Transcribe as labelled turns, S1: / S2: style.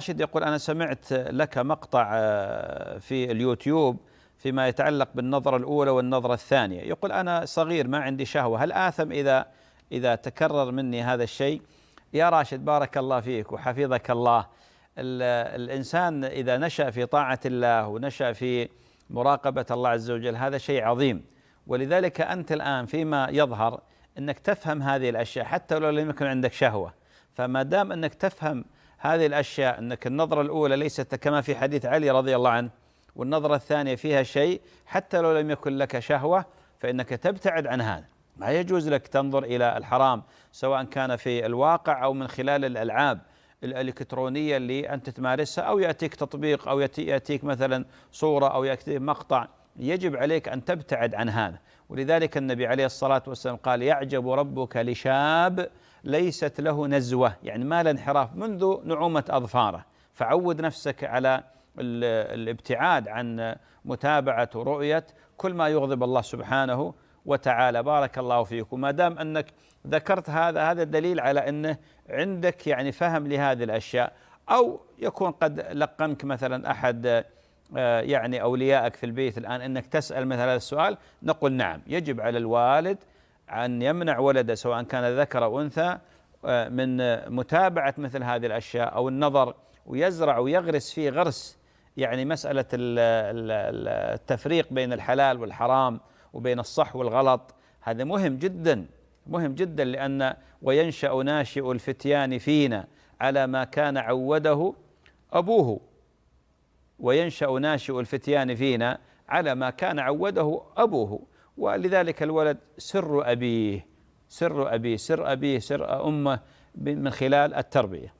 S1: راشد يقول: أنا سمعت لك مقطع في اليوتيوب فيما يتعلق بالنظرة الأولى والنظرة الثانية. يقول: أنا صغير ما عندي شهوة، هل آثم إذا تكرر مني هذا الشيء؟ يا راشد بارك الله فيك وحفظك الله. الإنسان إذا نشأ في طاعة الله ونشأ في مراقبة الله عز وجل هذا شيء عظيم، ولذلك أنت الآن فيما يظهر أنك تفهم هذه الأشياء حتى لو لم يكن عندك شهوة. فما دام أنك تفهم هذه الأشياء، أنك النظرة الأولى ليست كما في حديث علي رضي الله عنه، والنظرة الثانية فيها شيء حتى لو لم يكن لك شهوة، فإنك تبتعد عن هذا. ما يجوز لك تنظر إلى الحرام سواء كان في الواقع أو من خلال الألعاب الإلكترونية اللي أنت تمارسها، أو يأتيك تطبيق أو يأتيك مثلا صورة أو يأتيك مقطع. يجب عليك أن تبتعد عن هذا. ولذلك النبي عليه الصلاة والسلام قال: يعجب ربك لشاب ليست له نزوة، يعني ما له انحراف منذ نعومة أظفاره. فعود نفسك على الابتعاد عن متابعة ورؤية كل ما يغضب الله سبحانه وتعالى. بارك الله فيك. وما دام أنك ذكرت هذا دليل على أنه عندك يعني فهم لهذه الأشياء، أو يكون قد لقنك مثلا أحد يعني أوليائك في البيت الآن أنك تسأل مثل هذا السؤال، نقول نعم، يجب على الوالد أن يمنع ولده سواء كان ذكر أو أنثى من متابعة مثل هذه الأشياء أو النظر، ويزرع ويغرس فيه غرس يعني مسألة التفريق بين الحلال والحرام وبين الصح والغلط. هذا مهم جدا، مهم جدا، لأن وينشأ ناشئ الفتيان فينا على ما كان عوده أبوه. وينشأ ناشئ الفتيان فينا على ما كان عوده أبوه. ولذلك الولد سر أبيه، سر أبيه، سر أبيه، سر أمه، من خلال التربية.